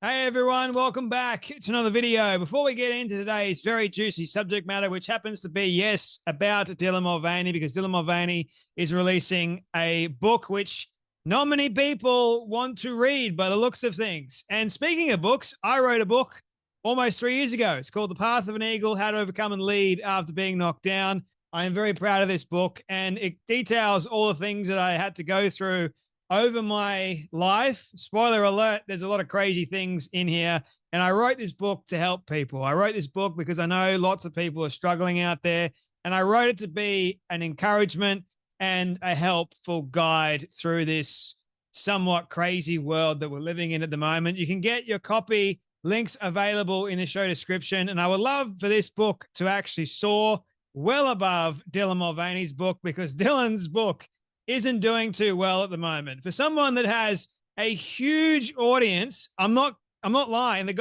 Hey everyone, welcome back to another video. Before we get into today's very juicy subject matter, which happens to be, yes, about Dylan Mulvaney, because Dylan Mulvaney is releasing a book which not many people want to read by the looks of things. And speaking of books, I wrote a book almost 3 years ago. It's called The Path of an Eagle, How to Overcome and Lead After Being Knocked Down. I am very proud of this book, and it details all the things that I had to go through over my life. Spoiler alert, there's a lot of crazy things in here. And I wrote this book to help people. I wrote this book because I know lots of people are struggling out there. And I wrote it to be an encouragement and a helpful guide through this somewhat crazy world that we're living in at the moment. You can get your copy, links available in the show description. And I would love for this book to actually soar well above Dylan Mulvaney's book, because Dylan's book isn't doing too well at the moment. For someone that has a huge audience, I'm not lying. The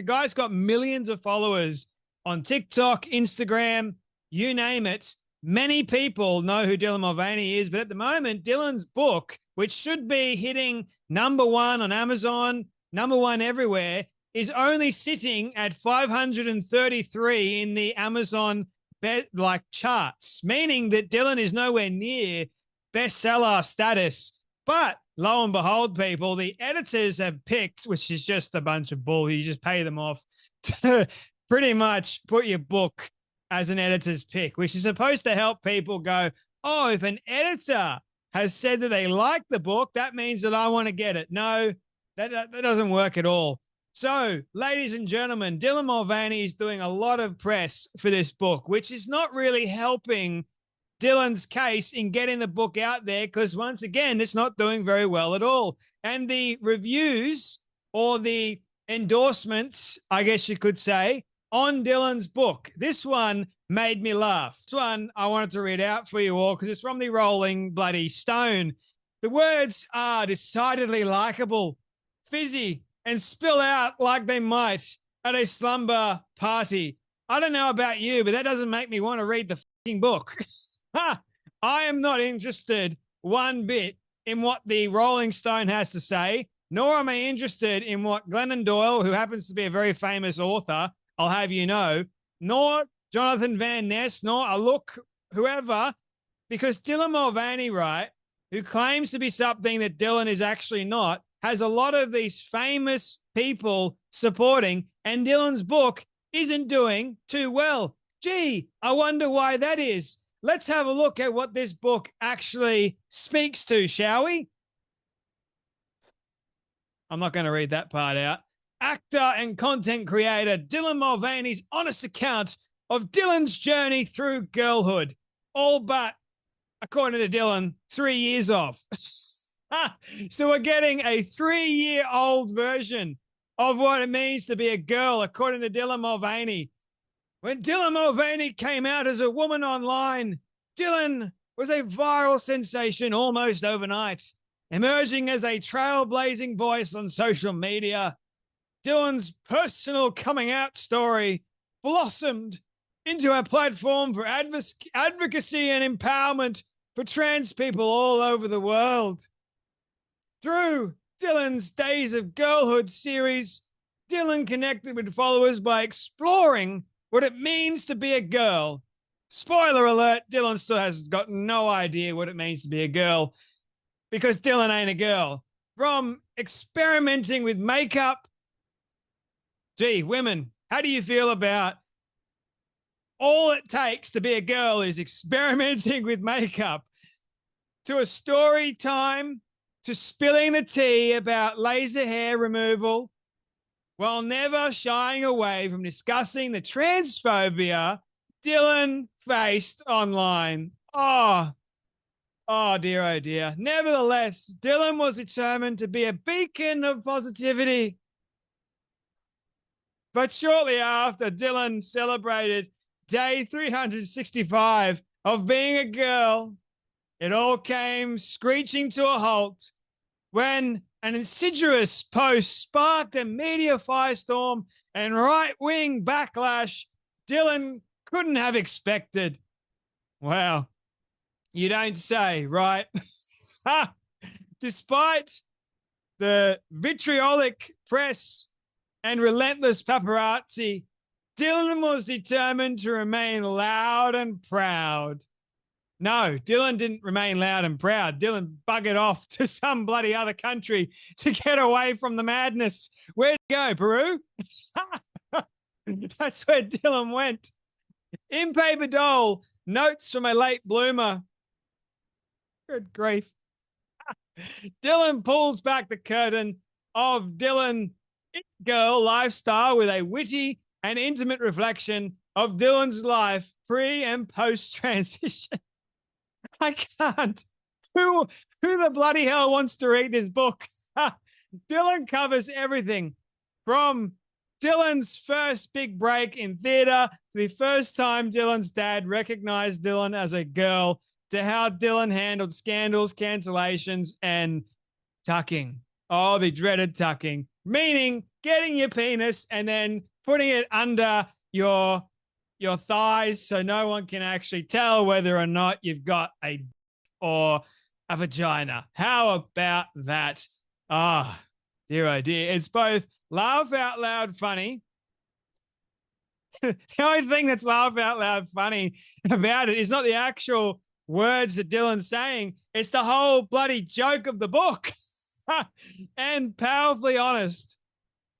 guy's got millions of followers on TikTok, Instagram, you name it. Many people know who Dylan Mulvaney is, but at the moment, Dylan's book, which should be hitting #1 on Amazon, #1 everywhere, is only sitting at 533 in the Amazon charts, meaning that Dylan is nowhere near bestseller status. But lo and behold, people, the editors have picked, which is just a bunch of bull, you just pay them off to pretty much put your book as an editor's pick, which is supposed to help people go, oh, if an editor has said that they like the book, that means that I want to get it. No, that doesn't work at all. So, ladies and gentlemen, Dylan Mulvaney is doing a lot of press for this book, which is not really helping Dylan's case in getting the book out there, because once again, it's not doing very well at all. And the reviews, or the endorsements, I guess you could say, on Dylan's book, this one made me laugh. This one I wanted to read out for you all because it's from the Rolling Bloody Stone. The words are decidedly likable, fizzy, and spill out like they might at a slumber party. I don't know about you, but that doesn't make me want to read the fucking book. I am not interested one bit in what the Rolling Stone has to say, nor am I interested in what Glennon Doyle, who happens to be a very famous author, I'll have you know, nor Jonathan Van Ness, nor whoever, because Dylan Mulvaney, right, who claims to be something that Dylan is actually not, has a lot of these famous people supporting, and Dylan's book isn't doing too well. Gee, I wonder why that is. Let's have a look at what this book actually speaks to, shall we? I'm not going to read that part out. Actor and content creator Dylan Mulvaney's honest account of Dylan's journey through girlhood. All but, according to Dylan, 3 years off. So we're getting a 3-year-old version of what it means to be a girl, according to Dylan Mulvaney. When Dylan Mulvaney came out as a woman online, Dylan was a viral sensation almost overnight, emerging as a trailblazing voice on social media. Dylan's personal coming out story blossomed into a platform for advocacy and empowerment for trans people all over the world. Through Dylan's Days of Girlhood series, Dylan connected with followers by exploring what it means to be a girl. Spoiler alert, Dylan still has got no idea what it means to be a girl, because Dylan ain't a girl. From experimenting with makeup, gee, women, how do you feel about all it takes to be a girl is experimenting with makeup, to a story time, to spilling the tea about laser hair removal, while never shying away from discussing the transphobia Dylan faced online. Oh dear, oh dear. Nevertheless, Dylan was determined to be a beacon of positivity. But shortly after Dylan celebrated day 365 of being a girl, it all came screeching to a halt when an insidious post sparked a media firestorm and right-wing backlash Dylan couldn't have expected. Wow. You don't say, right? Despite the vitriolic press and relentless paparazzi, Dylan was determined to remain loud and proud. No, Dylan didn't remain loud and proud. Dylan buggered off to some bloody other country to get away from the madness. Where'd he go, Peru? That's where Dylan went. In Paper Doll, notes from a late bloomer. Good grief. Dylan pulls back the curtain of Dylan Girl lifestyle with a witty and intimate reflection of Dylan's life pre and post transition. I can't. Who the bloody hell wants to read this book? Dylan covers everything from Dylan's first big break in theater to the first time Dylan's dad recognized Dylan as a girl to how Dylan handled scandals, cancellations, and tucking. Oh, the dreaded tucking, meaning getting your penis and then putting it under your thighs so no one can actually tell whether or not you've got a or a vagina. How about that? Ah, oh, dear, oh dear. It's both laugh out loud funny. The only thing that's laugh out loud funny about it is not the actual words that Dylan's saying. It's the whole bloody joke of the book. And powerfully honest.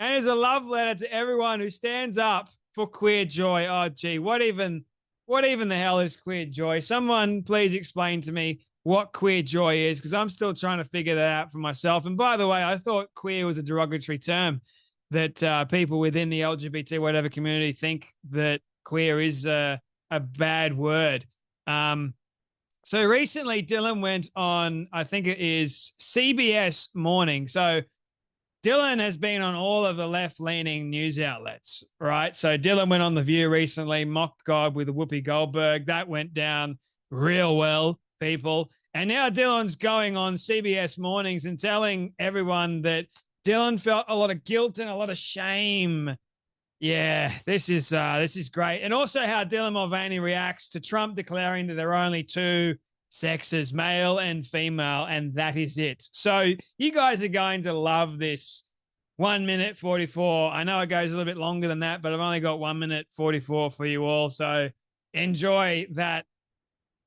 And is a love letter to everyone who stands up for queer joy. Oh, gee, what even the hell is queer joy? Someone please explain to me what queer joy is, because I'm still trying to figure that out for myself. And by the way, I thought queer was a derogatory term that people within the LGBT whatever community think that queer is a bad word. So recently Dylan went on, I think it is CBS Morning. So Dylan has been on all of the left-leaning news outlets, right? So Dylan went on The View recently, mocked God with Whoopi Goldberg. That went down real well, people. And now Dylan's going on CBS Mornings and telling everyone that Dylan felt a lot of guilt and a lot of shame. Yeah, this is great. And also how Dylan Mulvaney reacts to Trump declaring that there are only two sexes, male and female, and that is it. So you guys are going to love this. 1 minute 44. I know it goes a little bit longer than that, but I've only got 1 minute 44 for you all. So enjoy that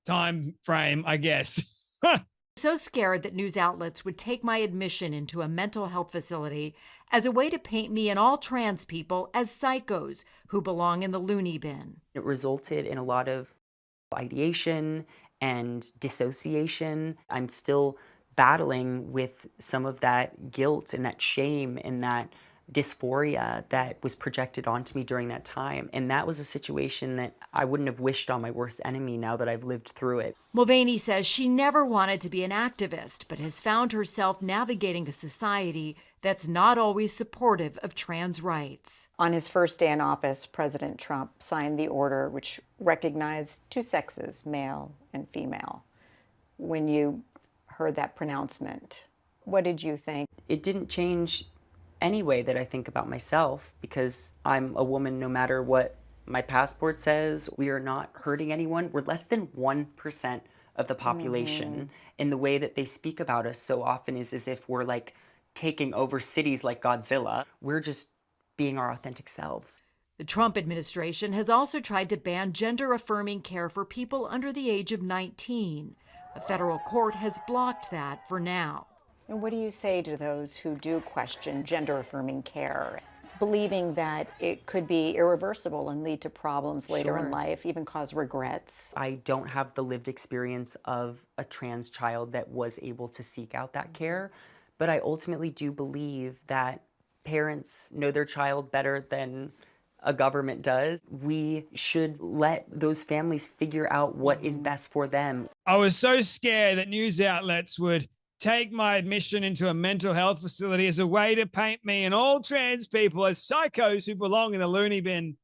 time frame, I guess. So scared that news outlets would take my admission into a mental health facility as a way to paint me and all trans people as psychos who belong in the loony bin. It resulted in a lot of ideation and dissociation. I'm still battling with some of that guilt and that shame and that dysphoria that was projected onto me during that time. And that was a situation that I wouldn't have wished on my worst enemy now that I've lived through it. Mulvaney says she never wanted to be an activist, but has found herself navigating a society that's not always supportive of trans rights. On his first day in office, President Trump signed the order which recognized two sexes, male and female. When you heard that pronouncement, what did you think? It didn't change any way that I think about myself, because I'm a woman no matter what my passport says. We are not hurting anyone. We're less than 1% of the population. And the way that they speak about us so often is as if we're like taking over cities like Godzilla. We're just being our authentic selves. The Trump administration has also tried to ban gender-affirming care for people under the age of 19. A federal court has blocked that for now. And what do you say to those who do question gender-affirming care, believing that it could be irreversible and lead to problems later in life, even cause regrets? I don't have the lived experience of a trans child that was able to seek out that care, but I ultimately do believe that parents know their child better than a government does. We should let those families figure out what is best for them. I was so scared that news outlets would take my admission into a mental health facility as a way to paint me and all trans people as psychos who belong in the loony bin.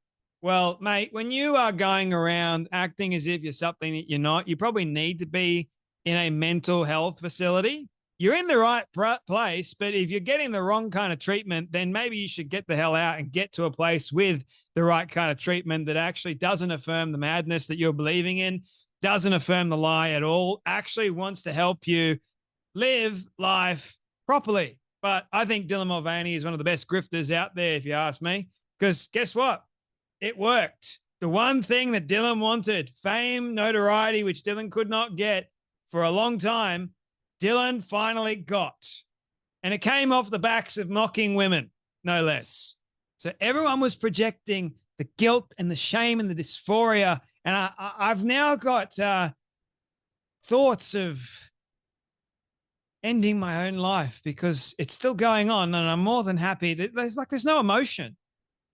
Well, mate, when you are going around acting as if you're something that you're not, you probably need to be in a mental health facility. You're in the right place, but if you're getting the wrong kind of treatment, then maybe you should get the hell out and get to a place with the right kind of treatment that actually doesn't affirm the madness that you're believing in, doesn't affirm the lie at all, actually wants to help you live life properly. But I think Dylan Mulvaney is one of the best grifters out there, if you ask me, because guess what? It worked. The one thing that Dylan wanted, fame, notoriety, which Dylan could not get for a long time, Dylan finally got. And it came off the backs of mocking women, no less. So everyone was projecting the guilt and the shame and the dysphoria. And I've now got thoughts of ending my own life because it's still going on, and I'm more than happy that there's no emotion.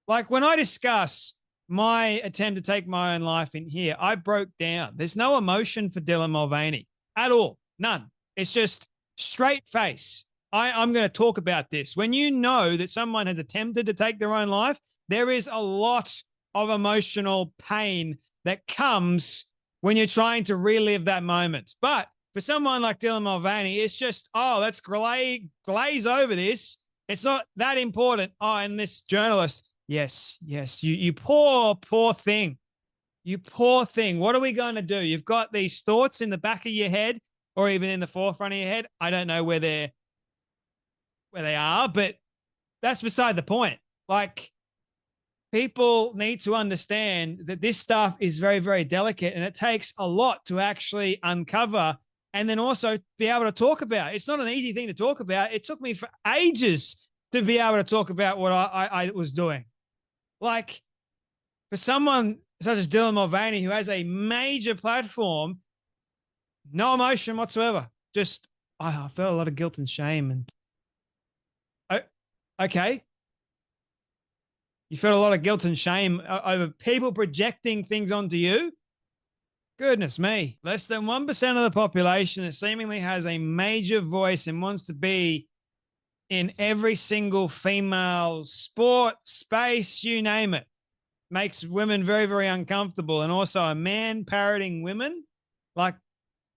Like when I discuss my attempt to take my own life in here, I broke down. There's no emotion for Dylan Mulvaney at all. None. It's just straight face. I'm going to talk about this. When you know that someone has attempted to take their own life, there is a lot of emotional pain that comes when you're trying to relive that moment. But for someone like Dylan Mulvaney, it's just, let's glaze over this. It's not that important. And this journalist, yes, you poor thing. You poor thing. What are we going to do? You've got these thoughts in the back of your head or even in the forefront of your head. I don't know where they are, but that's beside the point. Like, people need to understand that this stuff is very, very delicate, and it takes a lot to actually uncover and then also be able to talk about. It's not an easy thing to talk about. It took me for ages to be able to talk about what I was doing. Like, for someone such as Dylan Mulvaney, who has a major platform, no emotion whatsoever. Just, I felt a lot of guilt and shame. And okay. You felt a lot of guilt and shame over people projecting things onto you? Goodness me. Less than 1% of the population that seemingly has a major voice and wants to be in every single female sport, space, you name it, makes women very, very uncomfortable. And also a man parroting women, like,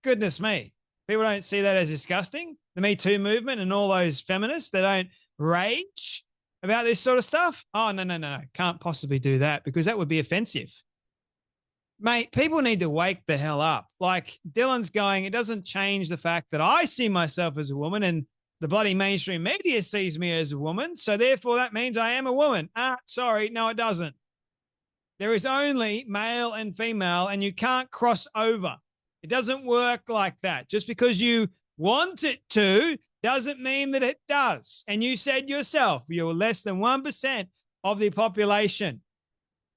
goodness me. People don't see that as disgusting. The Me Too movement and all those feminists, they don't rage about this sort of stuff. Oh, no. Can't possibly do that because that would be offensive. Mate, people need to wake the hell up. Like Dylan's going, it doesn't change the fact that I see myself as a woman and the bloody mainstream media sees me as a woman. So therefore that means I am a woman. Sorry. No, it doesn't. There is only male and female and you can't cross over. It doesn't work like that. Just because you want it to doesn't mean that it does. And you said yourself, you're less than 1% of the population.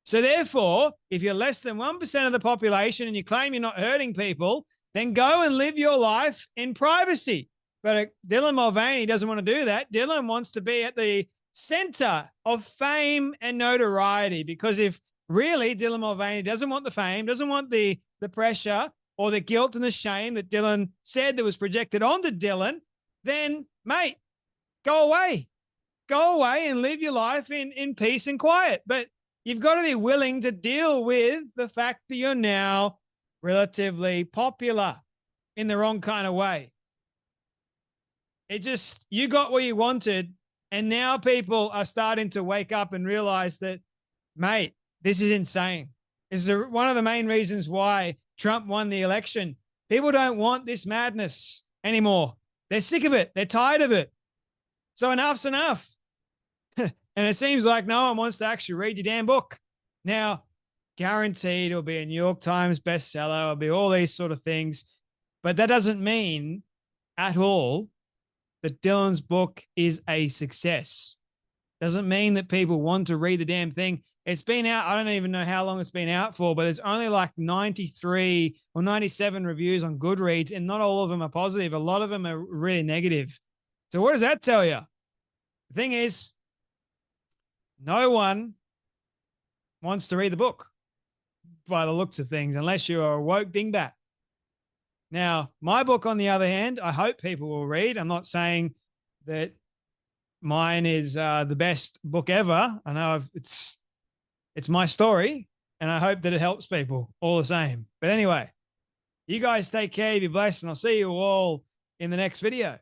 So therefore, if you're less than 1% of the population and you claim you're not hurting people, then go and live your life in privacy. But Dylan Mulvaney doesn't want to do that. Dylan wants to be at the center of fame and notoriety, because if really Dylan Mulvaney doesn't want the fame, doesn't want the pressure or the guilt and the shame that Dylan said that was projected onto Dylan, then, mate, go away. Go away and live your life in peace and quiet. But you've got to be willing to deal with the fact that you're now relatively popular in the wrong kind of way. You got what you wanted, and now people are starting to wake up and realize that, mate, this is insane. This is one of the main reasons why Trump won the election. People don't want this madness anymore. They're sick of it. They're tired of it. So enough's enough. And it seems like no one wants to actually read your damn book. Now, guaranteed it'll be a New York Times bestseller. It'll be all these sort of things. But that doesn't mean at all that Dylan's book is a success. Doesn't mean that people want to read the damn thing. It's been out, I don't even know how long it's been out for, but there's only like 93 or 97 reviews on Goodreads, and not all of them are positive. A lot of them are really negative. So what does that tell you? The thing is, no one wants to read the book by the looks of things, unless you're a woke dingbat. Now, my book, on the other hand, I hope people will read. I'm not saying that mine is the best book ever. I know it's my story, and I hope that it helps people all the same. But anyway, you guys take care, be blessed, and I'll see you all in the next video.